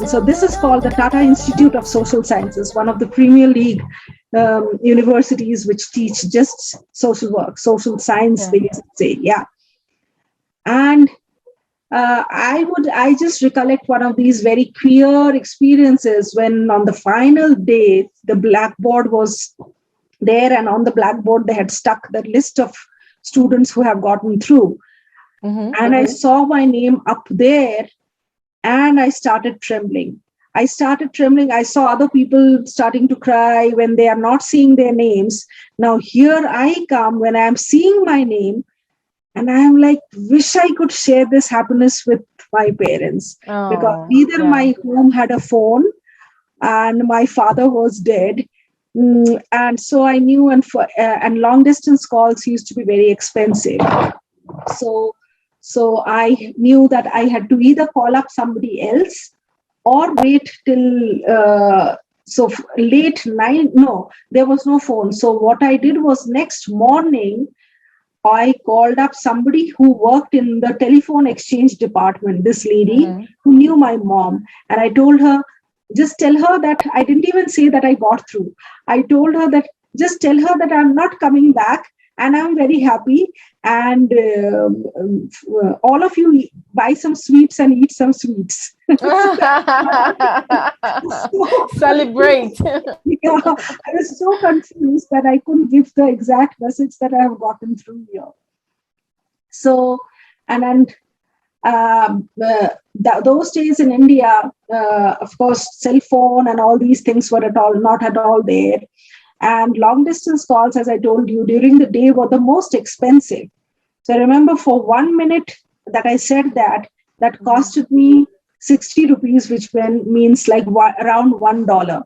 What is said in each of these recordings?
So this is called the Tata Institute of Social Sciences, one of the Premier League universities which teach just social work, social science, they used to say, yeah. And I just recollect one of these very clear experiences when on the final day, the blackboard was there, and on the blackboard, they had stuck the list of students who have gotten through. And I saw my name up there, and I started trembling. I saw other people starting to cry when they are not seeing their names. Now here I come when I am seeing my name, and I am like, wish I could share this happiness with my parents, because either my home had a phone and my father was dead. And so I knew, and long distance calls used to be very expensive. So I knew that I had to either call up somebody else or wait till late night. No, there was no phone. So what I did was, next morning, I called up somebody who worked in the telephone exchange department, this lady who knew my mom. And I told her, just tell her that I didn't even say that I got through. I told her that just tell her that I'm not coming back and I'm very happy. And all of you buy some sweets and eat some sweets. Celebrate. Yeah, I was so confused that I couldn't give the exact message that I have gotten through here. So, those days in India, of course, cell phone and all these things were not at all there. And long distance calls, as I told you, during the day were the most expensive. So I remember for 1 minute that I said that costed me 60 rupees, which means like around $1.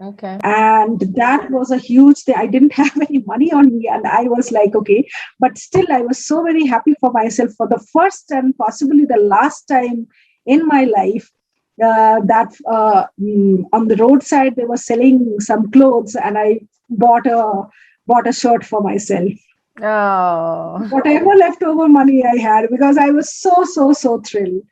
Okay. And that was a huge thing. I didn't have any money on me, and I was like, okay, but still I was so very happy for myself for the first and possibly the last time in my life that on the roadside they were selling some clothes, and I bought a shirt for myself. Oh. Whatever leftover money I had, because I was so thrilled.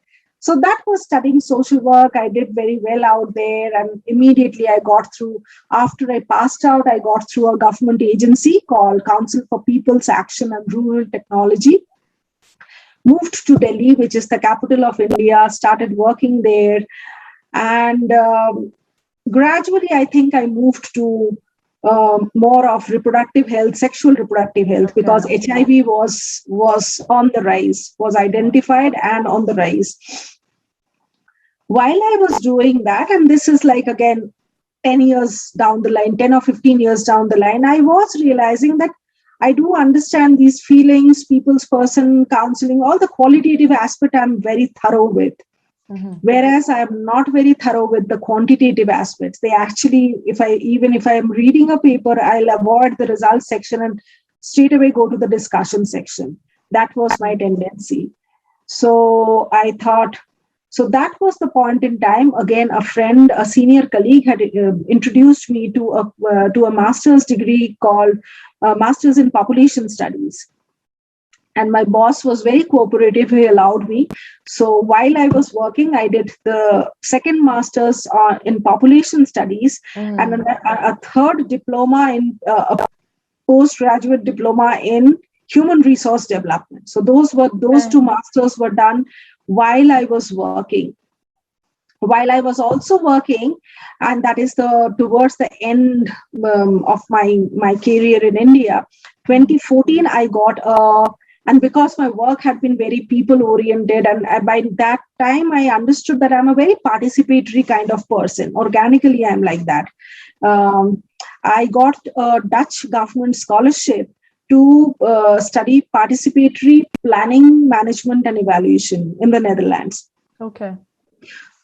So that was studying social work. I did very well out there, and immediately I got through. After I passed out, I got through a government agency called Council for People's Action and Rural Technology. Moved to Delhi, which is the capital of India, started working there. And gradually, I think I moved to more of reproductive health, sexual reproductive health, because HIV was on the rise, was identified and on the rise. While I was doing that, and this is like, again, 10 years down the line, 10 or 15 years down the line, I was realizing that I do understand these feelings, people's person, counseling, all the qualitative aspect I'm very thorough with. Whereas I am not very thorough with the quantitative aspects. They actually, if I am reading a paper, I'll avoid the results section and straight away go to the discussion section. That was my tendency. So I thought, so that was the point in time. Again, a friend, a senior colleague had introduced me to a master's degree called Masters in Population Studies. And my boss was very cooperative. He allowed me. So while I was working, I did the second master's in population studies and a third diploma in a postgraduate diploma in human resource development. So those two masters were done while I was working. While I was also working, and that is towards the end of my career in India, 2014, I got and because my work had been very people-oriented, and by that time, I understood that I'm a very participatory kind of person. Organically, I'm like that. I got a Dutch government scholarship to study participatory planning, management, and evaluation in the Netherlands. Okay.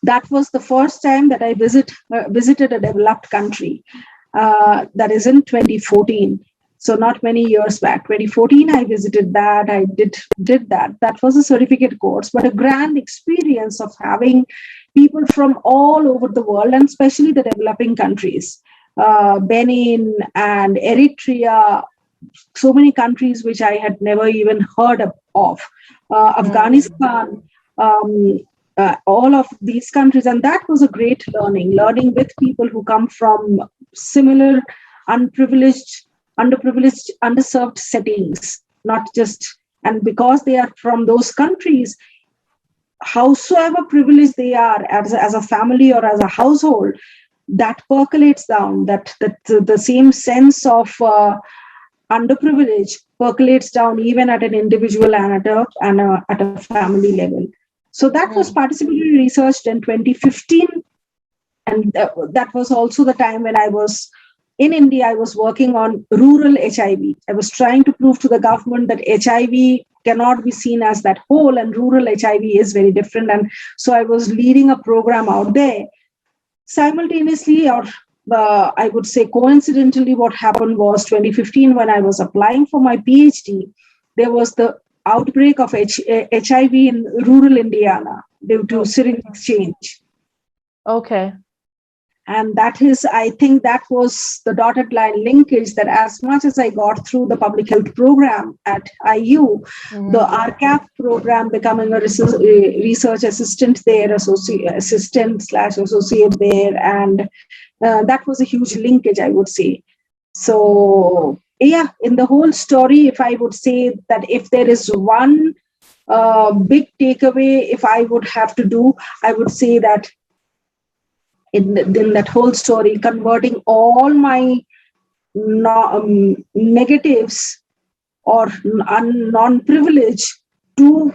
That was the first time that I visited a developed country. That is in 2014. So not many years back, 2014, I visited that. I did that. That was a certificate course, but a grand experience of having people from all over the world, and especially the developing countries, Benin and Eritrea, so many countries which I had never even heard of, Afghanistan, all of these countries. And that was a great learning with people who come from similar unprivileged, underprivileged, underserved settings, not just, and because they are from those countries, howsoever privileged they are as a family or as a household, that percolates down, that the same sense of underprivilege percolates down even at an individual and at a family level. So that was participatory researched in 2015, and that was also the time when I was in India. I was working on rural HIV. I was trying to prove to the government that HIV cannot be seen as that whole, and rural HIV is very different. And so I was leading a program out there. Simultaneously, or I would say coincidentally, what happened was 2015, when I was applying for my PhD, there was the outbreak of HIV in rural Indiana due to syringe exchange. Okay. And that is, I think that was the dotted line linkage, that as much as I got through the public health program at IU, the RCAP program, becoming a research assistant there, assistant/associate there, and that was a huge linkage, I would say. So yeah, in the whole story, if I would say that if there is one big takeaway, if I would have to do, I would say that in that whole story, converting all my negatives or non-privilege to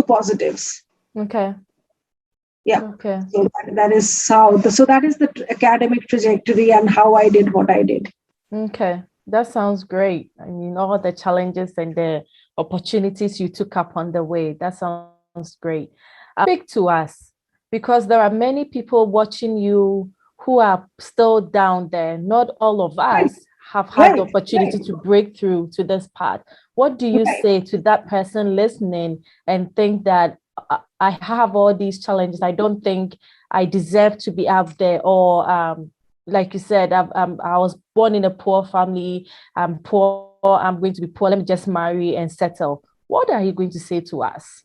positives. Okay. Yeah. Okay. So that is how. So that is the academic trajectory and how I did what I did. Okay, that sounds great. I mean, all the challenges and the opportunities you took up on the way. That sounds great. Speak to us, because there are many people watching you who are still down there. Not all of us have had the opportunity to break through to this part. What do you say to that person listening and think that I have all these challenges, I don't think I deserve to be out there, or like you said, I was born in a poor family, I'm poor, I'm going to be poor, let me just marry and settle. What are you going to say to us?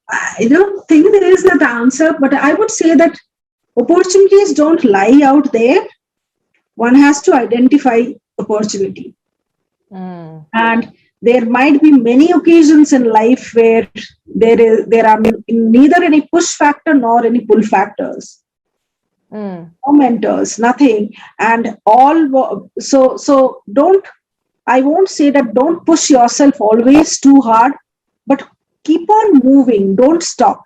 I don't think there is that answer, but I would say that opportunities don't lie out there. One has to identify opportunity. And there might be many occasions in life where there are neither any push factor nor any pull factors. No mentors, nothing. And all, so I won't say that don't push yourself always too hard, but keep on moving. Don't stop.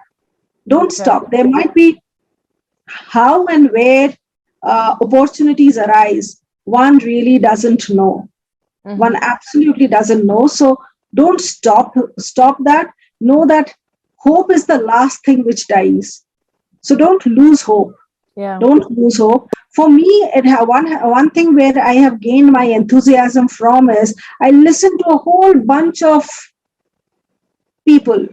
Don't stop. There might be how and where opportunities arise. One really doesn't know. One absolutely doesn't know. So don't stop that. Know that hope is the last thing which dies. So don't lose hope. Don't lose hope. For me, one thing where I have gained my enthusiasm from is I listen to a whole bunch of people.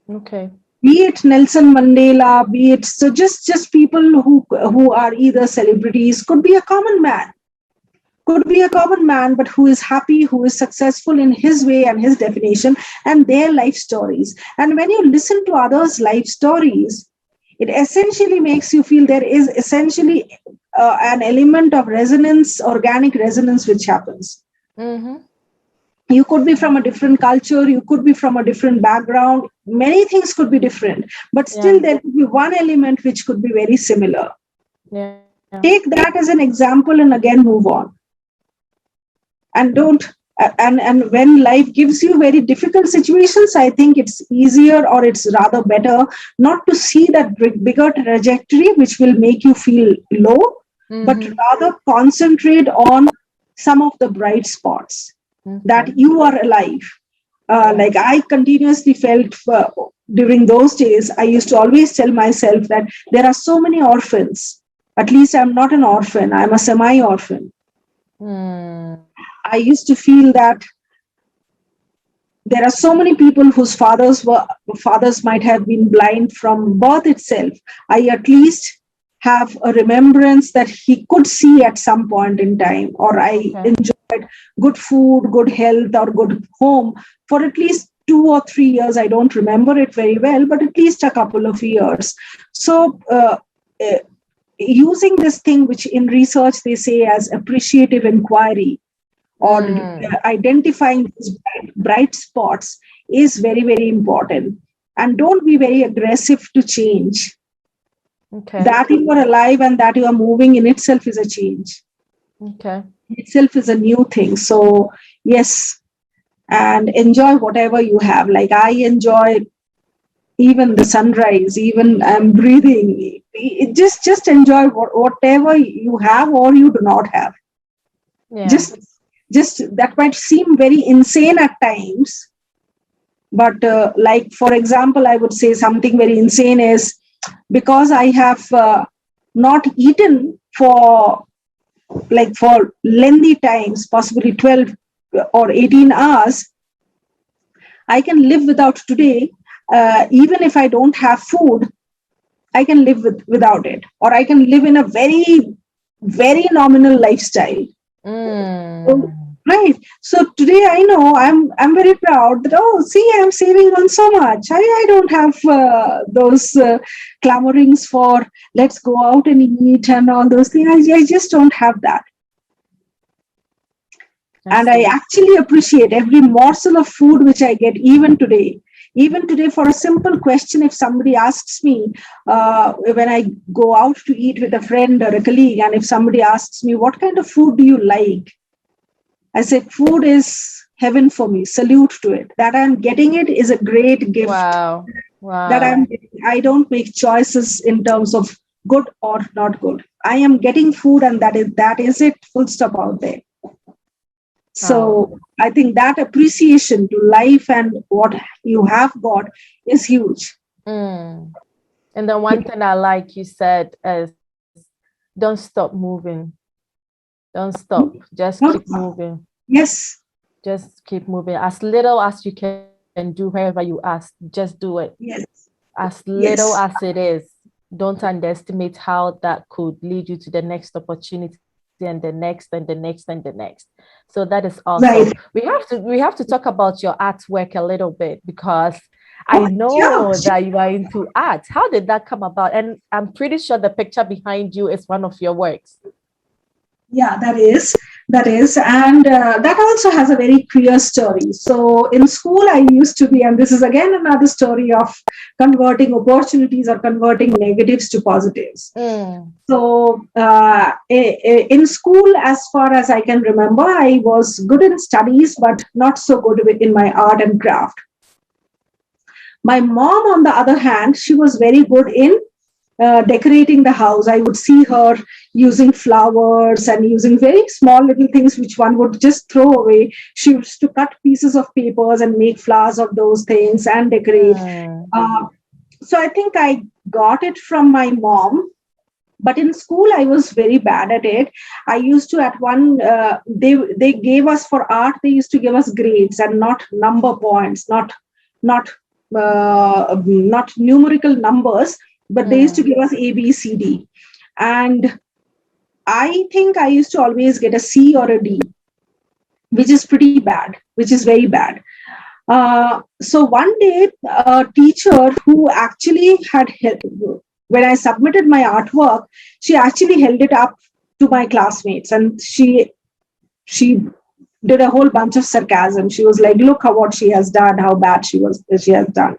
Okay. Be it Nelson Mandela, be it just people who are either celebrities, could be a common man, but who is happy, who is successful in his way and his definition, and their life stories. And when you listen to others' life stories, it essentially makes you feel there is essentially an element of resonance, organic resonance, which happens. You could be from a different culture, you could be from a different background, many things could be different, but still there could be one element which could be very similar. Take that as an example and again move on. And and when life gives you very difficult situations, I think it's easier, or it's rather better, not to see that bigger trajectory which will make you feel low, but rather concentrate on some of the bright spots. That you are alive. Like I continuously felt during those days, I used to always tell myself that there are so many orphans. At least I'm not an orphan, I'm a semi-orphan. I used to feel that there are so many people whose fathers might have been blind from birth itself. I at least have a remembrance that he could see at some point in time, or I enjoyed good food, good health, or good home for at least 2 or 3 years. I don't remember it very well, but at least a couple of years. So using this thing, which in research they say as appreciative inquiry, or identifying these bright spots, is very, very important. And don't be very aggressive to change. Okay. That you are alive and that you are moving in itself is a change. Okay. Itself is a new thing. So yes, and enjoy whatever you have. Like I enjoy even the sunrise, even I'm breathing. Just enjoy whatever you have or you do not have. Yeah. Just that might seem very insane at times, but like for example, I would say something very insane is, because I have not eaten for lengthy times, possibly 12 or 18 hours, I can live without today. Even if I don't have food, I can live without it, or I can live in a very, very nominal lifestyle. Right. So today I know I'm very proud that, oh, see, I'm saving on so much. I don't have those clamorings for let's go out and eat and all those things. I just don't have that. And I actually appreciate every morsel of food which I get even today. Even today, for a simple question, if somebody asks me, when I go out to eat with a friend or a colleague, and if somebody asks me, what kind of food do you like? I say, food is heaven for me. Salute to it. That I'm getting it is a great gift. Wow. That I don't make choices in terms of good or not good. I am getting food, and that is it. Full stop out there. So I think that appreciation to life and what you have got is huge. And the one thing I like you said is, don't stop moving. Don't stop. Just keep moving. Yes. Just keep moving. As little as you can do wherever you ask, just do it. Yes. As little as it is. Don't underestimate how that could lead you to the next opportunity, and the next and the next and the next. So that is awesome. Right. We have to talk about your artwork a little bit, because I know that you are into art. How did that come about? And I'm pretty sure the picture behind you is one of your works. Yeah, that is. And that also has a very clear story. So in school, I used to be, and this is again another story of converting opportunities or converting negatives to positives. So in school, as far as I can remember, I was good in studies, but not so good in my art and craft. My mom, on the other hand, she was very good in decorating the house. I would see her using flowers and using very small little things which one would just throw away. She used to cut pieces of papers and make flowers of those things and decorate. So I think I got it from my mom. But in school, I was very bad at it. I used to, at one, they gave us for art, they used to give us grades and not number points, not numerical numbers, but they used to give us A, B, C, D. And I think I used to always get a C or a D, which is pretty bad, which is very bad. So one day, a teacher who actually had helped, when I submitted my artwork, she actually held it up to my classmates, and she did a whole bunch of sarcasm. She was like, look what she has done, how bad she has done.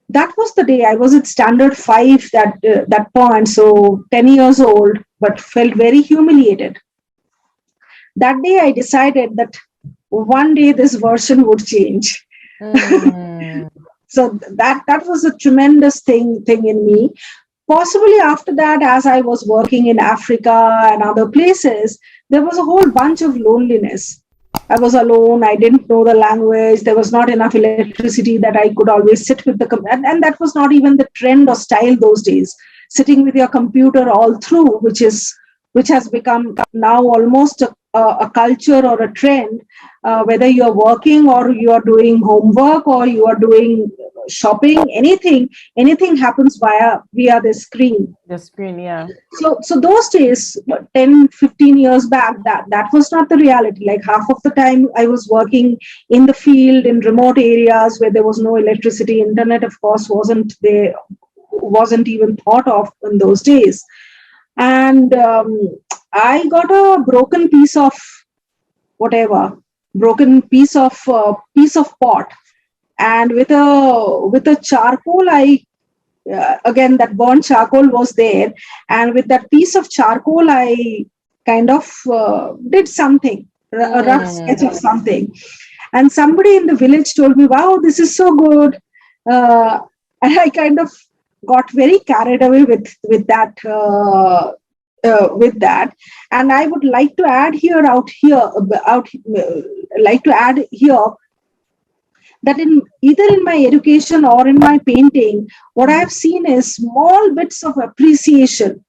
That was the day I was at standard 5 that point, so 10 years old, but felt very humiliated. That day I decided that one day this version would change. So that was a tremendous thing in me. Possibly after that, as I was working in Africa and other places, there was a whole bunch of loneliness. I was alone. I didn't know the language. There was not enough electricity that I could always sit with the computer. And that was not even the trend or style those days. Sitting with your computer all through, which has become now almost a a culture or a trend, whether you're working or you're doing homework or you are doing shopping, anything happens via the screen. The screen, yeah. So those days, 10, 15 years back, that was not the reality. Like half of the time I was working in the field in remote areas where there was no electricity. Internet, of course, wasn't even thought of in those days. And I got a broken piece of whatever, broken piece of pot, and with a charcoal, I again, that burnt charcoal was there, and with that piece of charcoal I kind of did something, a rough sketch of something. And somebody in the village told me, wow, this is so good. And I kind of got very carried away with that. And I would like to add like to add here that in either in my education or in my painting, what I've seen is small bits of appreciation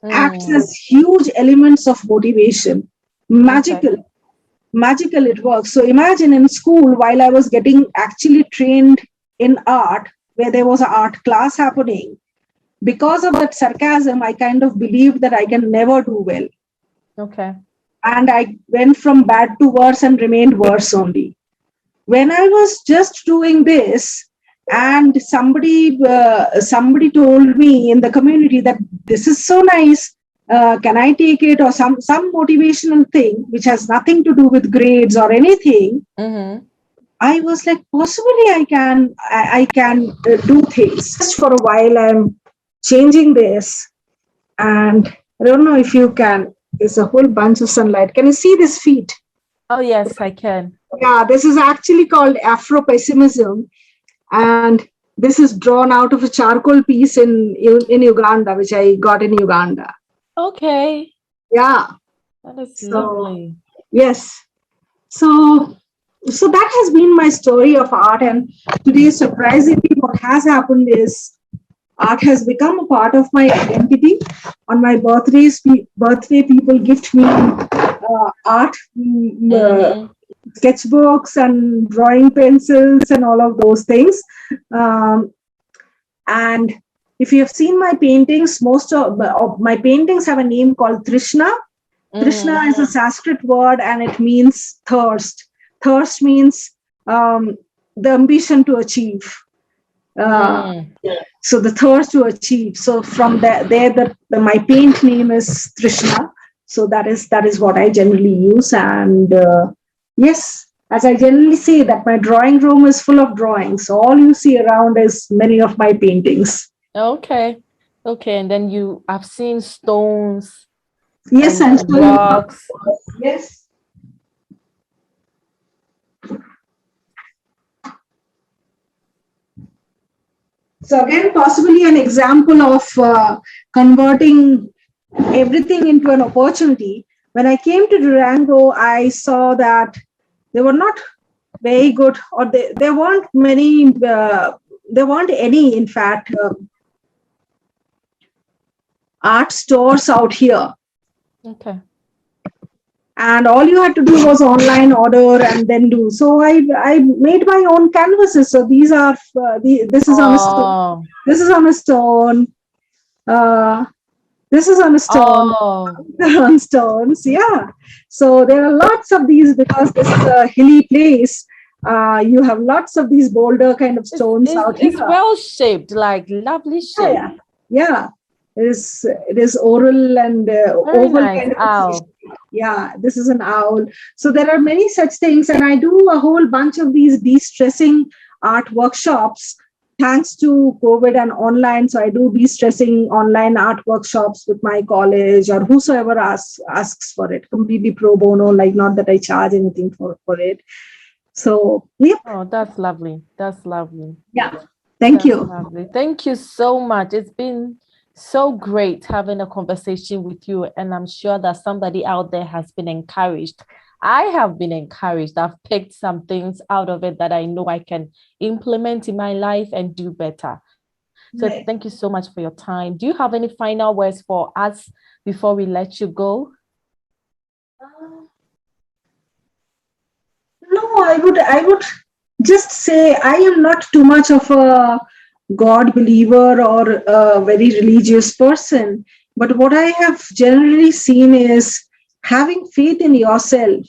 acts as huge elements of motivation. Magical it works. So imagine in school, while I was getting actually trained in art, where there was an art class happening, because of that sarcasm, I kind of believed that I can never do well. Okay. And I went from bad to worse and remained worse only. When I was just doing this, and somebody told me in the community that this is so nice, can I take it, or some motivational thing which has nothing to do with grades or anything. I was like, possibly I can do things. Just for a while, I'm changing this, and I don't know if you can. There's a whole bunch of sunlight. Can you see these feet? Oh yes, I can. Yeah, this is actually called Afro-pessimism, and this is drawn out of a charcoal piece in Uganda, which I got in Uganda. Okay. Yeah. That is lovely. Yes. So that has been my story of art, and today, surprisingly, what has happened is art has become a part of my identity. On my birthday, people gift me art. Sketchbooks and drawing pencils and all of those things. And if you have seen my paintings, most of my paintings have a name called Trishna. Trishna is a Sanskrit word, and it means thirst. Thirst means the ambition to achieve. So the thirst to achieve. So from my paint name is Trishna. So that is what I generally use. And yes, as I generally say, that my drawing room is full of drawings. So all you see around is many of my paintings. Okay. And then I've seen stones. Yes, and rocks. Yes. So again, possibly an example of converting everything into an opportunity. When I came to Durango, I saw that they were not very good, or there weren't many, there weren't any, in fact, art stores out here. Okay. And all you had to do was online order and then do. So I made my own canvases. So these are this is on a stone. This is on a stone. This is on a stone. On stones, yeah. So there are lots of these, because this is a hilly place. You have lots of these boulder kind of stones out here. It's well shaped, like lovely shape. Yeah. It is oral and oval nice. kind of owl. Yeah, this is an owl. So there are many such things, and I do a whole bunch of these de-stressing art workshops thanks to COVID and online. So I do de-stressing online art workshops with my college or whosoever asks for it, completely pro bono, like not that I charge anything for it. So yeah. Oh, that's lovely. That's lovely. Yeah. Thank you. Lovely. Thank you so much. It's been so great having a conversation with you, and I'm sure that somebody out there has been encouraged. I have been encouraged. I've picked some things out of it that I know I can implement in my life and do better. So Thank you so much for your time. Do you have any final words for us before we let you go? I would just say I am not too much of a God believer or a very religious person. But what I have generally seen is having faith in yourself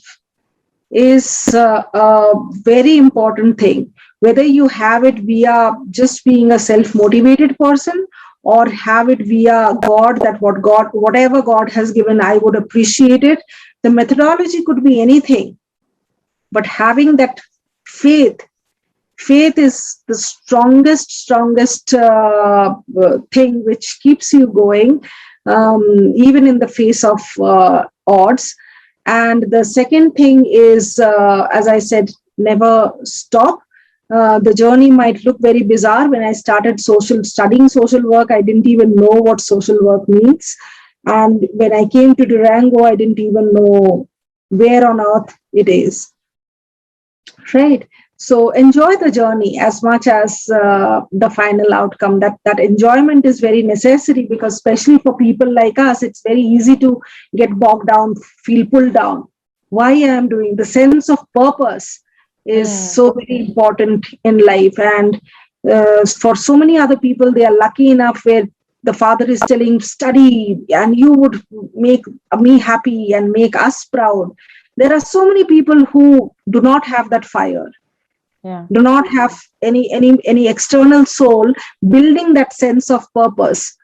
is a very important thing. Whether you have it via just being a self-motivated person or have it via God, that whatever God has given, I would appreciate it. The methodology could be anything, but having that faith, faith is the strongest thing which keeps you going, even in the face of odds. And the second thing is, as I said, never stop. The journey might look very bizarre. When I started studying social work, I didn't even know what social work means. And when I came to Durango, I didn't even know where on earth it is. Right. So enjoy the journey as much as the final outcome. That enjoyment is very necessary, because especially for people like us, it's very easy to get bogged down, feel pulled down. Why I am doing, the sense of purpose is so very important in life. And for so many other people, they are lucky enough where the father is telling study and you would make me happy and make us proud. There are so many people who do not have that fire, do not have any external soul building that sense of purpose.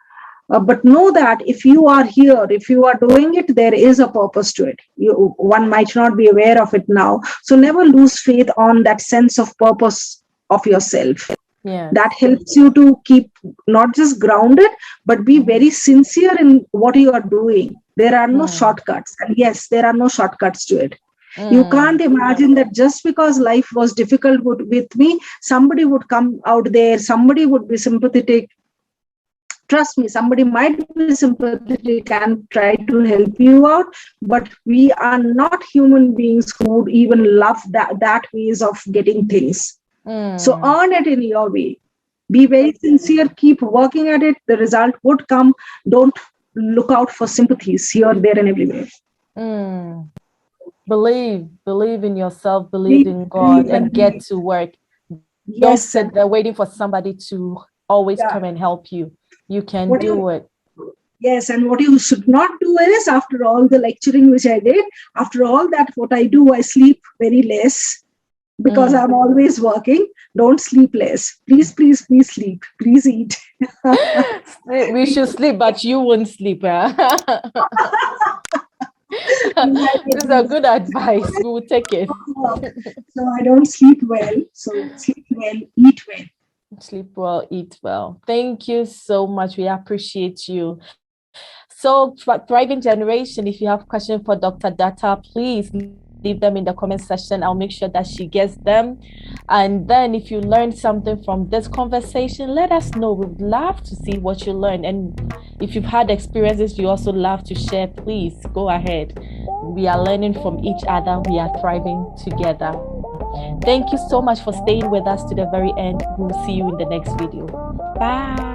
But know that if you are here, if you are doing it, there is a purpose to it. One might not be aware of it now. So never lose faith on that sense of purpose of yourself. That helps you to keep not just grounded, but be very sincere in what you are doing. There are no shortcuts. And yes, there are no shortcuts to it. You can't imagine that just because life was difficult with me, somebody would come out there, somebody would be sympathetic. Trust me, somebody might be sympathetic and try to help you out, but we are not human beings who would even love that ways of getting things. So earn it in your way. Be very sincere, keep working at it. The result would come. Don't look out for sympathies here, there, and everywhere. Believe in yourself, believe in God, and get to work. Don't sit there waiting for somebody to always come and help you. You can do it. Yes, and what you should not do is, after all the lecturing which I did, after all that, what I do, I sleep very less because I'm always working. Don't sleep less. Please, please, please sleep. Please eat. We should sleep, but you won't sleep. This is a good advice. We will take it. So I don't sleep well. So sleep well, eat well. Sleep well, eat well. Thank you so much. We appreciate you. So, Thriving Generation, if you have questions for Dr. Datta, please leave them in the comment section. I'll make sure that she gets them. And then if you learned something from this conversation, let us know. We'd love to see what you learned. And if you've had experiences you also love to share, please go ahead. We are learning from each other. We are thriving together. Thank you so much for staying with us to the very end. We'll see you in the next video. Bye.